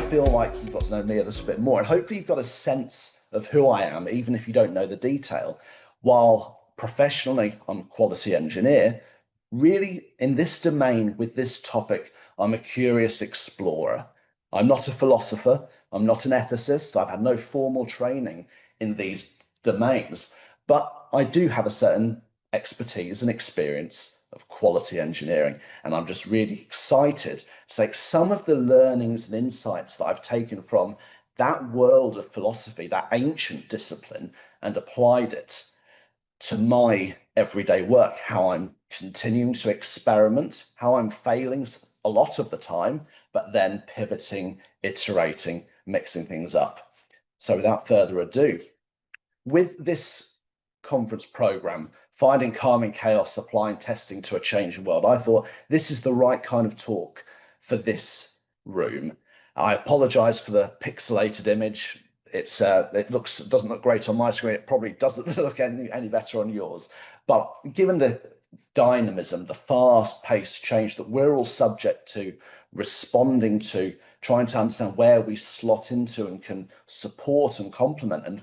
feel like you've got to know me a little bit more, and hopefully you've got a sense of who I am, even if you don't know the detail. While professionally, I'm a quality engineer, really in this domain with this topic, I'm a curious explorer. I'm not a philosopher, I'm not an ethicist, I've had no formal training in these domains, but I do have a certain expertise and experience of quality engineering. And I'm just really excited to take some of the learnings and insights that I've taken from that world of philosophy, that ancient discipline, and applied it to my everyday work, how I'm continuing to experiment, how I'm failing a lot of the time, but then pivoting, iterating, mixing things up. So without further ado, with this conference program, finding calm in chaos, applying testing to a changing world, I thought this is the right kind of talk for this room. I apologize for the pixelated image. It doesn't look great on my screen. It probably doesn't look any better on yours. But given the dynamism, the fast-paced change that we're all subject to, responding to, trying to understand where we slot into and can support and complement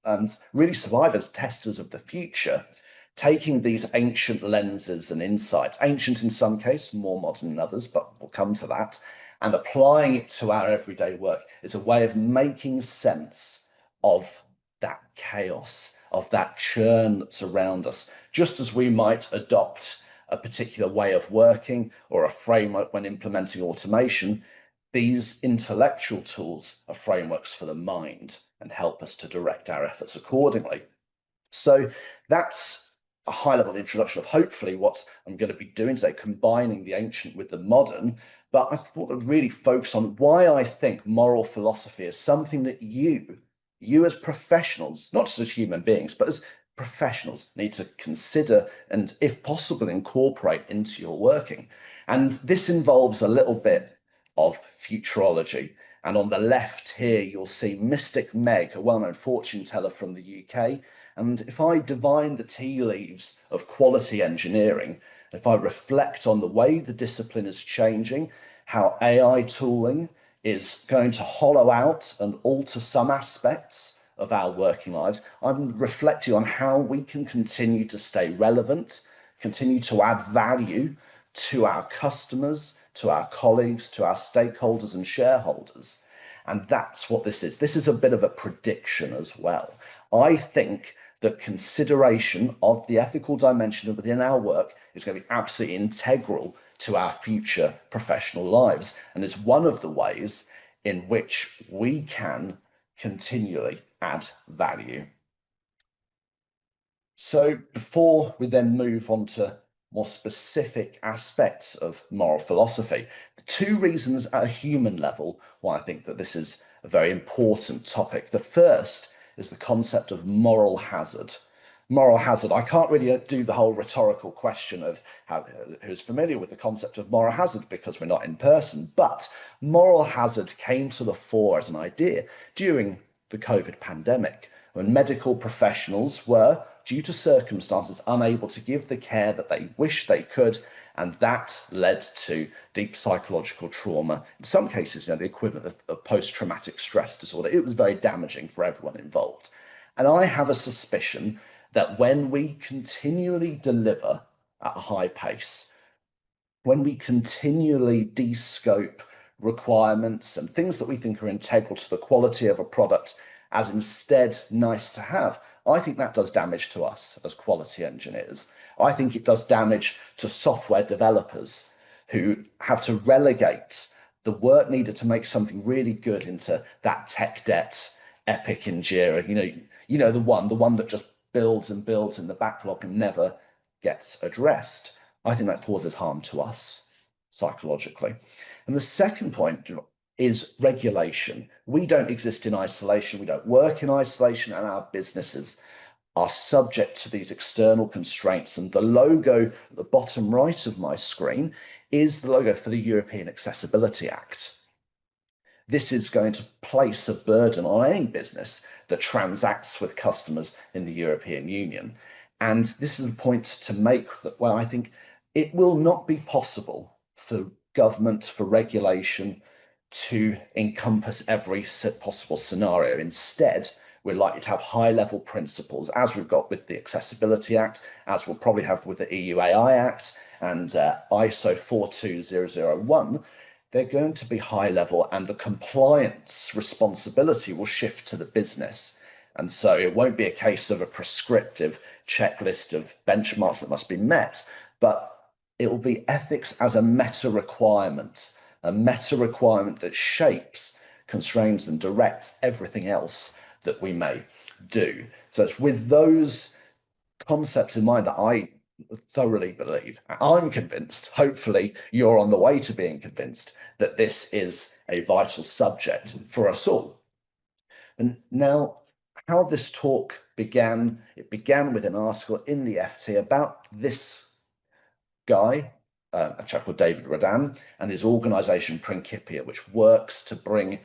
and really survive as testers of the future, taking these ancient lenses and insights, ancient in some cases, more modern in others, but we'll come to that, and applying it to our everyday work is a way of making sense of that chaos, of that churn that's around us, just as we might adopt a particular way of working or a framework when implementing automation. These intellectual tools are frameworks for the mind and help us to direct our efforts accordingly. So that's a high-level introduction of hopefully what I'm going to be doing today, combining the ancient with the modern. But I thought I'd really focus on why I think moral philosophy is something that you as professionals, not just as human beings, but as professionals, need to consider and, if possible, incorporate into your working. And this involves a little bit of futurology. And on the left here, you'll see Mystic Meg, a well-known fortune teller from the UK. And if I divine the tea leaves of quality engineering, if I reflect on the way the discipline is changing, how AI tooling is going to hollow out and alter some aspects of our working lives, I'm reflecting on how we can continue to stay relevant, continue to add value to our customers, to our colleagues, to our stakeholders and shareholders. And that's what this is. This is a bit of a prediction as well. I think that consideration of the ethical dimension within our work is going to be absolutely integral to our future professional lives, and is one of the ways in which we can continually add value. So before we then move on to more specific aspects of moral philosophy, the two reasons at a human level why I think that this is a very important topic. The first is the concept of moral hazard. Moral hazard, I can't really do the whole rhetorical question of who's familiar with the concept of moral hazard because we're not in person, but moral hazard came to the fore as an idea during the COVID pandemic, when medical professionals were, due to circumstances, unable to give the care that they wish they could, and that led to deep psychological trauma. In some cases, the equivalent of post-traumatic stress disorder. It was very damaging for everyone involved. And I have a suspicion that when we continually deliver at a high pace, when we continually de-scope requirements and things that we think are integral to the quality of a product as instead nice to have, I think that does damage to us as quality engineers. I think it does damage to software developers who have to relegate the work needed to make something really good into that tech debt epic enduring, the one that just builds and builds in the backlog and never gets addressed. I think that causes harm to us psychologically. And the second point is regulation. We don't exist in isolation. We don't work in isolation, and our businesses are subject to these external constraints. And the logo at the bottom right of my screen is the logo for the European Accessibility Act. This is going to place a burden on any business that transacts with customers in the European Union. And this is a point to make that, well, I think it will not be possible for government, for regulation, to encompass every possible scenario. Instead, we're likely to have high-level principles, as we've got with the Accessibility Act, as we'll probably have with the EU AI Act and ISO 42001. They're going to be high level, and the compliance responsibility will shift to the business. And so it won't be a case of a prescriptive checklist of benchmarks that must be met, but it will be ethics as a meta requirement that shapes, constrains, and directs everything else that we may do. So it's with those concepts in mind that I thoroughly believe, I'm convinced, hopefully you're on the way to being convinced, that this is a vital subject for us all. And now, how this talk began, it began with an article in the FT about this guy, a chap called David Radan, and his organization Principia, which works to bring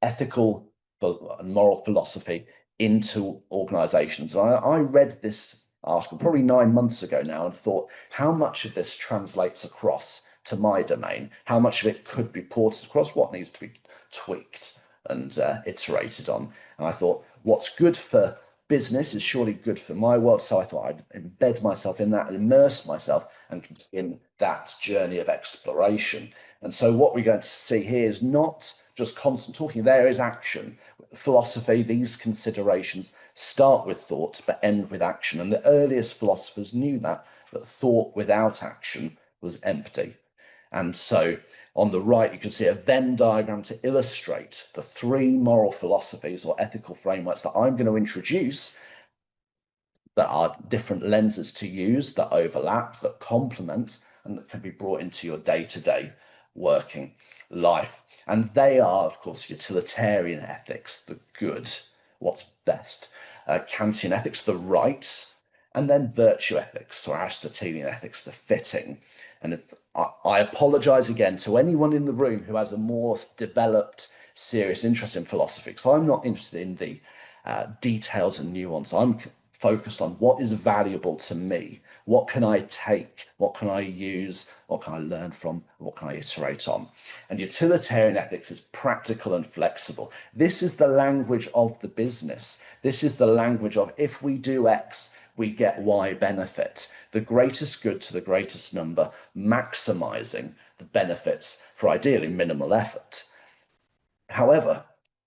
ethical and moral philosophy into organizations. I read this article probably 9 months ago now and thought, how much of this translates across to my domain? How much of it could be ported across? What needs to be tweaked and iterated on? And I thought, what's good for business is surely good for my world. So I thought I'd embed myself in that and immerse myself and in that journey of exploration. And so what we're going to see here is not just constant talking, there is action. Philosophy, these considerations start with thought but end with action. And the earliest philosophers knew that thought without action was empty. And so on the right, you can see a Venn diagram to illustrate the three moral philosophies or ethical frameworks that I'm going to introduce that are different lenses to use, that overlap, that complement, and that can be brought into your day-to-day working life. And they are, of course, utilitarian ethics, the good, what's best, Kantian ethics, the right, and then virtue ethics or Aristotelian ethics, the fitting. And I apologize again to anyone in the room who has a more developed, serious interest in philosophy, because I'm not interested in the details and nuance. I'm focused on what is valuable to me. What can I take? What can I use? What can I learn from? What can I iterate on? And utilitarian ethics is practical and flexible. This is the language of the business. This is the language of if we do X, we get Y benefit. The greatest good to the greatest number, maximizing the benefits for ideally minimal effort. However,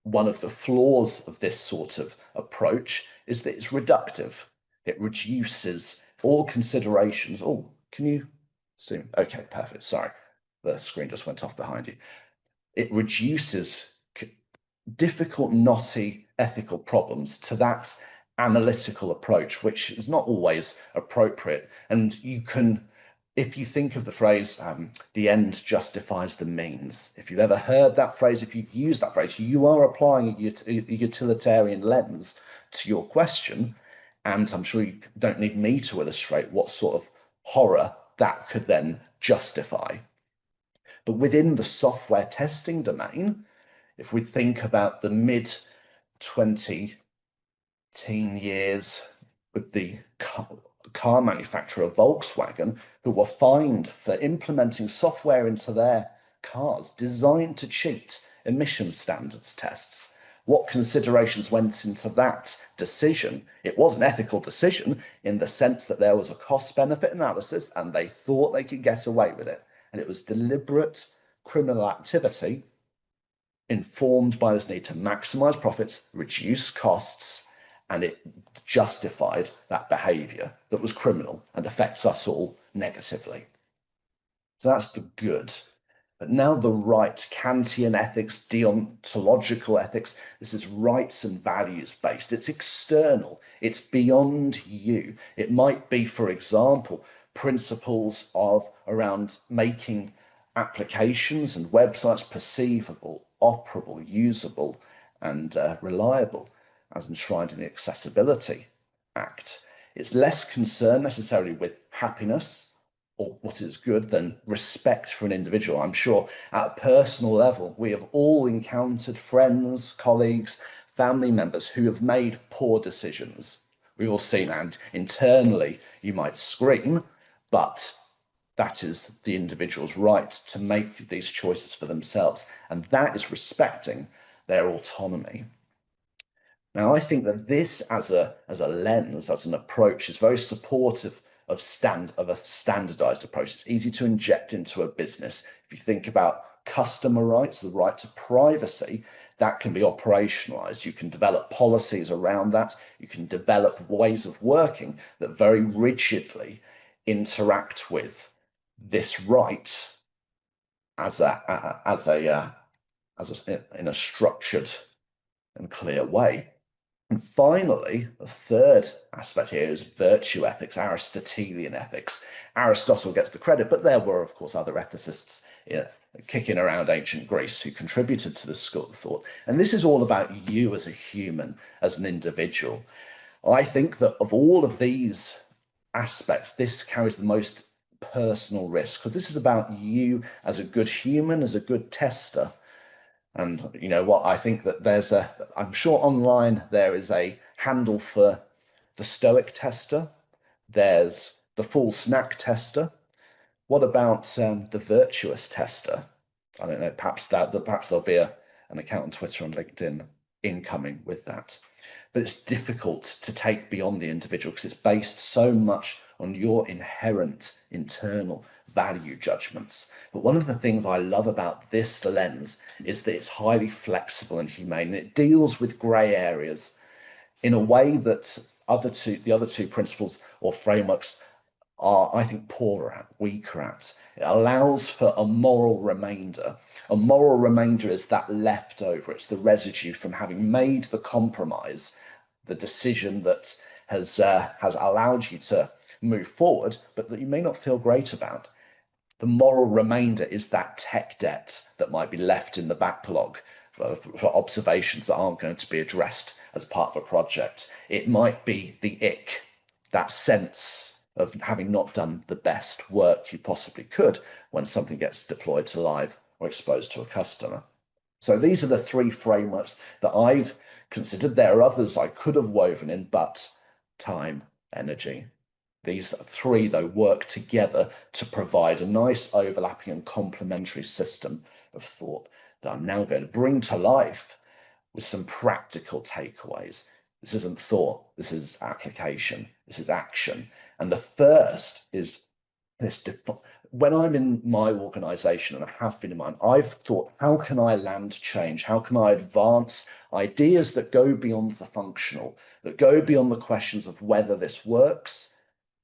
one of the flaws of this sort of approach is that it's reductive. It reduces all considerations. Oh, can you see? Okay, perfect. Sorry, the screen just went off behind you. It reduces difficult, knotty ethical problems to that analytical approach, which is not always appropriate. And you can, if you think of the phrase, the end justifies the means, if you've ever heard that phrase, if you've used that phrase, you are applying a utilitarian lens to your question. And I'm sure you don't need me to illustrate what sort of horror that could then justify. But within the software testing domain, if we think about the mid-20 teen years with the car manufacturer Volkswagen, who were fined for implementing software into their cars designed to cheat emission standards tests. What considerations went into that decision? It was an ethical decision in the sense that there was a cost-benefit analysis and they thought they could get away with it. And it was deliberate criminal activity informed by this need to maximize profits, reduce costs, and it justified that behavior that was criminal and affects us all negatively. So that's the good. But now the right, Kantian ethics, deontological ethics, this is rights and values based. It's external, it's beyond you. It might be, for example, principles of around making applications and websites perceivable, operable, usable, and reliable, as enshrined in the Accessibility Act. It's less concerned necessarily with happiness or what is good than respect for an individual. I'm sure at a personal level, we have all encountered friends, colleagues, family members who have made poor decisions. We've all seen, and internally you might scream, but that is the individual's right to make these choices for themselves, and that is respecting their autonomy. Now, I think that this as a lens, as an approach, is very supportive of a standardized approach. It's easy to inject into a business. If you think about customer rights, the right to privacy, that can be operationalized. You can develop policies around that. You can develop ways of working that very rigidly interact with this right in a structured and clear way. And finally, the third aspect here is virtue ethics, Aristotelian ethics. Aristotle gets the credit, but there were, of course, other ethicists kicking around ancient Greece who contributed to this school of thought. And this is all about you as a human, as an individual. I think that of all of these aspects, this carries the most personal risk, because this is about you as a good human, as a good tester. And you know what? I think that I'm sure online there is a handle for the Stoic tester. There's the full snack tester. What about the virtuous tester? I don't know. Perhaps there'll be an account on Twitter and LinkedIn incoming with that. But it's difficult to take beyond the individual because it's based so much on your inherent internal value judgments. But one of the things I love about this lens is that it's highly flexible and humane. It deals with grey areas in a way that the other two principles or frameworks are, I think, poorer at, weaker at. It allows for a moral remainder. A moral remainder is that leftover. It's the residue from having made the compromise, the decision that has allowed you to move forward, but that you may not feel great about. The moral remainder is that tech debt that might be left in the backlog for observations that aren't going to be addressed as part of a project. It might be the ick, that sense of having not done the best work you possibly could when something gets deployed to live or exposed to a customer. So these are the three frameworks that I've considered. There are others I could have woven in, but time, energy. These three, though, work together to provide a nice overlapping and complementary system of thought that I'm now going to bring to life with some practical takeaways. This isn't thought, this is application, this is action. And the first is this: when I'm in my organization, and I have been in mine, I've thought, how can I land change? How can I advance ideas that go beyond the functional, that go beyond the questions of whether this works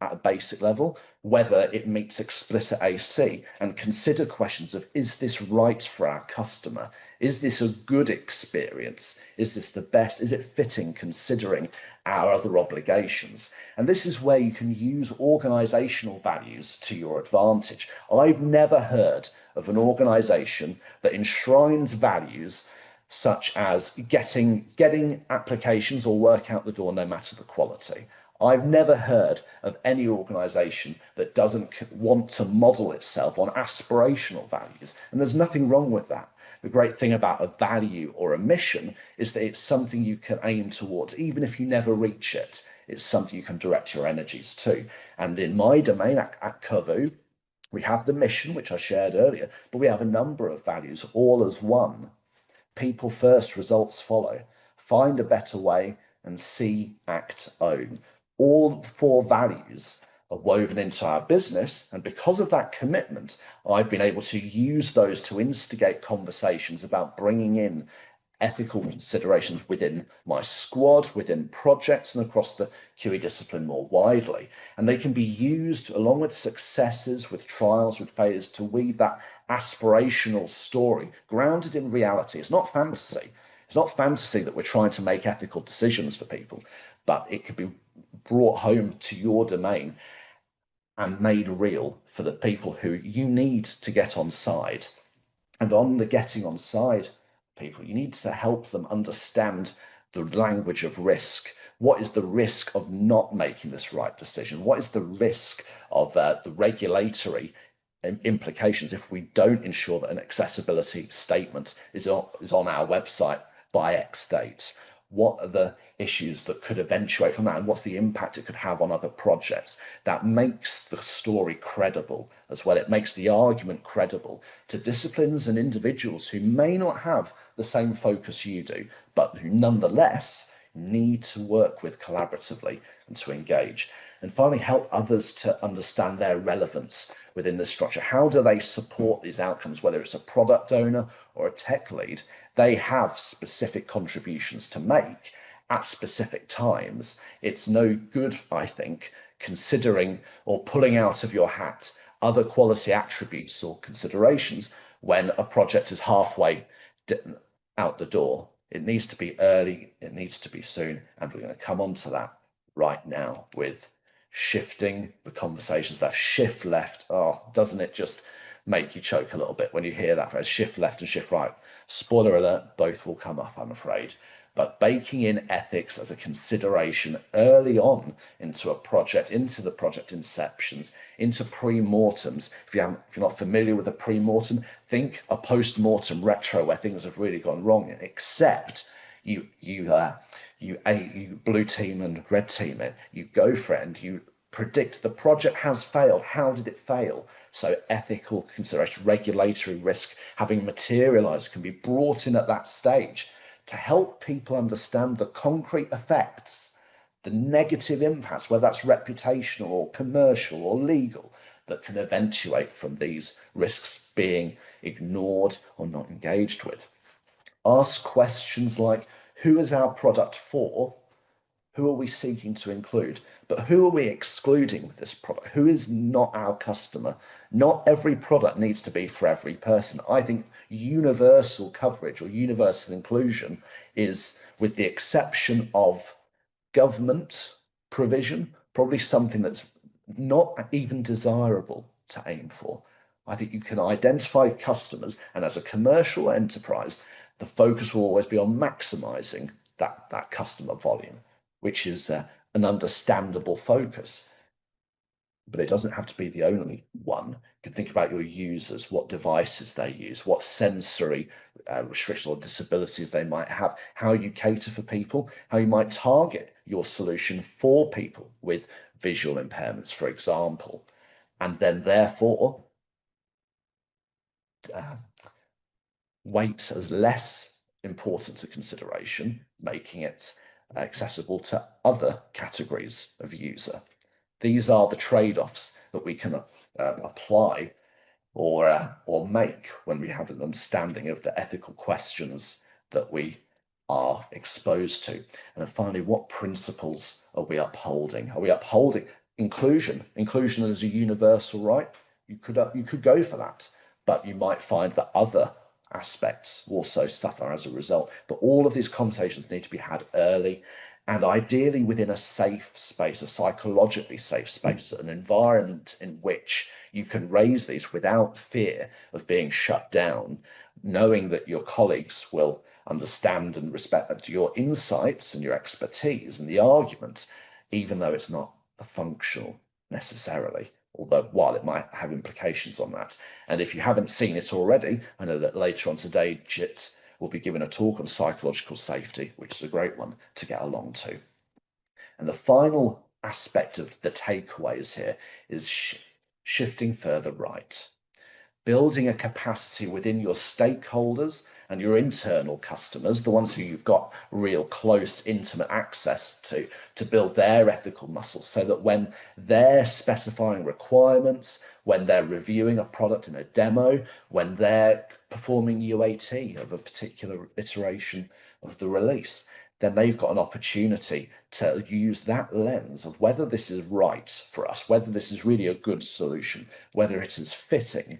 at a basic level, whether it meets explicit AC, and consider questions of, is this right for our customer? Is this a good experience? Is this the best? Is it fitting considering our other obligations? And this is where you can use organizational values to your advantage. I've never heard of an organization that enshrines values such as getting applications or work out the door no matter the quality. I've never heard of any organization that doesn't want to model itself on aspirational values. And there's nothing wrong with that. The great thing about a value or a mission is that it's something you can aim towards, even if you never reach it. It's something you can direct your energies to. And in my domain at Covoo, we have the mission, which I shared earlier, but we have a number of values, all as one. People first, results follow. Find a better way, and see, act, own. All four values are woven into our business, and because of that commitment, I've been able to use those to instigate conversations about bringing in ethical considerations within my squad, within projects, and across the QE discipline more widely. And they can be used along with successes, with trials, with failures, to weave that aspirational story grounded in reality. It's not fantasy. It's not fantasy that we're trying to make ethical decisions for people, but it could be brought home to your domain and made real for the people who you need to get on side. And on the getting on side people, you need to help them understand the language of risk. What is the risk of not making this right decision? What is the risk of the regulatory implications if we don't ensure that an accessibility statement is on our website by X date? what are the issues that could eventuate from that, and what's the impact it could have on other projects. That makes the story credible as well. It makes the argument credible to disciplines and individuals who may not have the same focus you do, but who nonetheless need to work with collaboratively and to engage. And finally, help others to understand their relevance within the structure. How do they support these outcomes, whether it's a product owner or a tech lead? They have specific contributions to make at specific times. It's no good, I think, considering or pulling out of your hat other quality attributes or considerations when a project is halfway out the door. It needs to be early, it needs to be soon, and we're going to come on to that right now with shifting the conversations left. Shift left. Oh, doesn't it just make you choke a little bit when you hear that phrase? Shift left and shift right. Spoiler alert, both will come up, I'm afraid. But baking in ethics as a consideration early on into a project, into the project inceptions, into pre-mortems. If you're not familiar with a pre-mortem, think a post-mortem retro where things have really gone wrong, except you blue team and red team it, you go for it, and you predict the project has failed. How did it fail? So ethical consideration, regulatory risk having materialized can be brought in at that stage to help people understand the concrete effects, the negative impacts, whether that's reputational or commercial or legal, that can eventuate from these risks being ignored or not engaged with. Ask questions like, who is our product for? Who are we seeking to include? But who are we excluding with this product? Who is not our customer? Not every product needs to be for every person. I think universal coverage or universal inclusion is, with the exception of government provision, probably something that's not even desirable to aim for. I think you can identify customers, and as a commercial enterprise, the focus will always be on maximizing that customer volume, which is an understandable focus. But it doesn't have to be the only one. You can think about your users, what devices they use, what sensory restrictions or disabilities they might have, how you cater for people, how you might target your solution for people with visual impairments, for example, and then therefore weight as less important a consideration, making it accessible to other categories of user. These are the trade-offs that we can apply or make when we have an understanding of the ethical questions that we are exposed to. And then finally, what principles are we upholding? Are we upholding inclusion? Inclusion as a universal right? You could go for that, but you might find that other aspects also suffer as a result. But all of these conversations need to be had early, and ideally within a safe space, a psychologically safe space, an environment in which you can raise these without fear of being shut down, knowing that your colleagues will understand and respect your insights and your expertise and the argument, even though it's not functional necessarily, although while it might have implications on that. And if you haven't seen it already, I know that later on today, Jit will be giving a talk on psychological safety, which is a great one to get along to. And the final aspect of the takeaways here is shifting further right, building a capacity within your stakeholders and your internal customers, the ones who you've got real close, intimate access to build their ethical muscles, so that when they're specifying requirements, when they're reviewing a product in a demo, when they're performing UAT of a particular iteration of the release, then they've got an opportunity to use that lens of whether this is right for us, whether this is really a good solution, whether it is fitting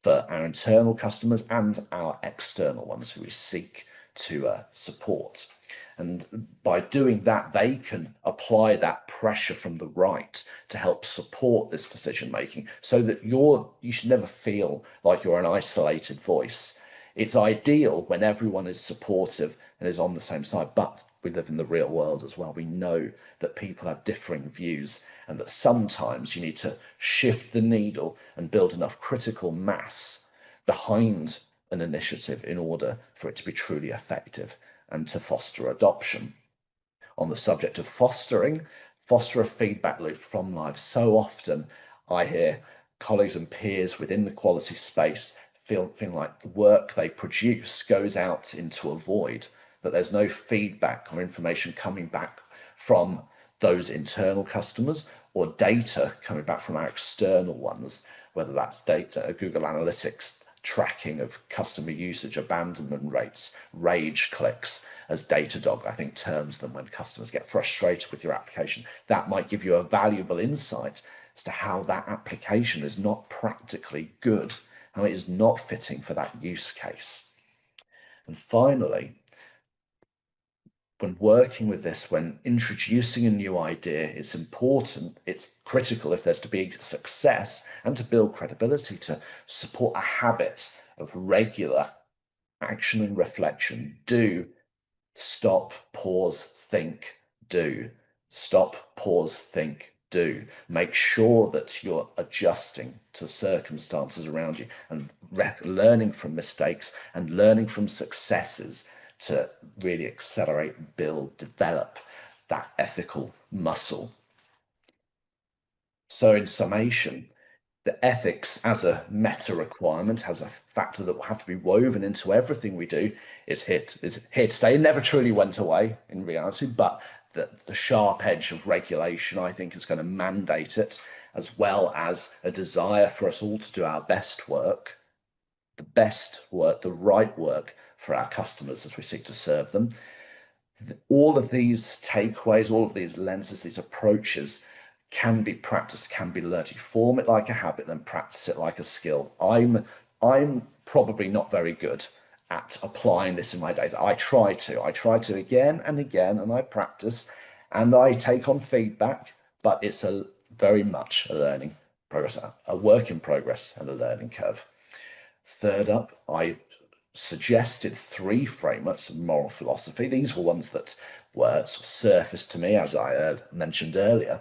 for our internal customers and our external ones who we seek to support. And by doing that, they can apply that pressure from the right to help support this decision making, so that you should never feel like you're an isolated voice. It's ideal when everyone is supportive and is on the same side, but we live in the real world as well. We know that people have differing views, and that sometimes you need to shift the needle and build enough critical mass behind an initiative in order for it to be truly effective. and to foster adoption. On the subject of foster a feedback loop from life. So often I hear colleagues and peers within the quality space feeling like the work they produce goes out into a void, that there's no feedback or information coming back from those internal customers or data coming back from our external ones, whether that's data, Google Analytics tracking of customer usage, abandonment rates, rage clicks, as Datadog, I think, terms them when customers get frustrated with your application. That might give you a valuable insight as to how that application is not practically good, how it is not fitting for that use case. And finally, when working with this, when introducing a new idea, it's important, it's critical if there's to be success and to build credibility, to support a habit of regular action and reflection. Do, stop, pause, think, do. Stop, pause, think, do. Make sure that you're adjusting to circumstances around you and learning from mistakes and learning from successes to really accelerate, build, develop that ethical muscle. So in summation, the ethics as a meta requirement, as a factor that will have to be woven into everything we do, is here to stay. It never truly went away in reality, but the sharp edge of regulation, I think, is going to mandate it, as well as a desire for us all to do our best work, the right work for our customers as we seek to serve them. All of these takeaways, all of these lenses, these approaches can be practiced, can be learned. You form it like a habit, then practice it like a skill. I'm probably not very good at applying this in my data. I try to again and again, and I practice and I take on feedback, but it's very much a learning progress, a work in progress and a learning curve. Third up, I suggested 3 frameworks of moral philosophy. These were ones that were sort of surfaced to me, as I mentioned earlier,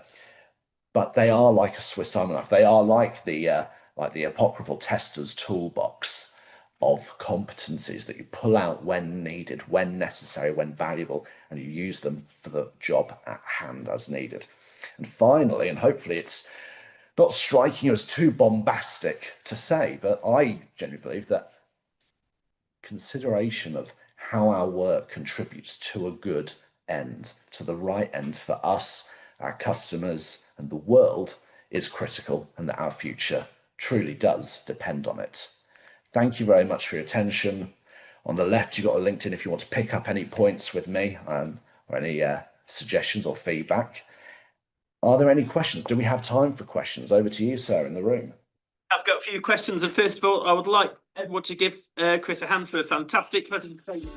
but they are like a Swiss Army knife. They are like the apocryphal tester's toolbox of competencies that you pull out when needed, when necessary, when valuable, and you use them for the job at hand as needed. And finally, and hopefully it's not striking you as too bombastic to say, but I genuinely believe that consideration of how our work contributes to a good end, to the right end for us, our customers, and the world is critical, and that our future truly does depend on it. Thank you very much for your attention. On the left, you've got a LinkedIn if you want to pick up any points with me or any suggestions or feedback. Are there any questions? Do we have time for questions? Over to you, sir, in the room. I've got a few questions, and first of all, I would like everyone to give Chris a hand for a fantastic presentation.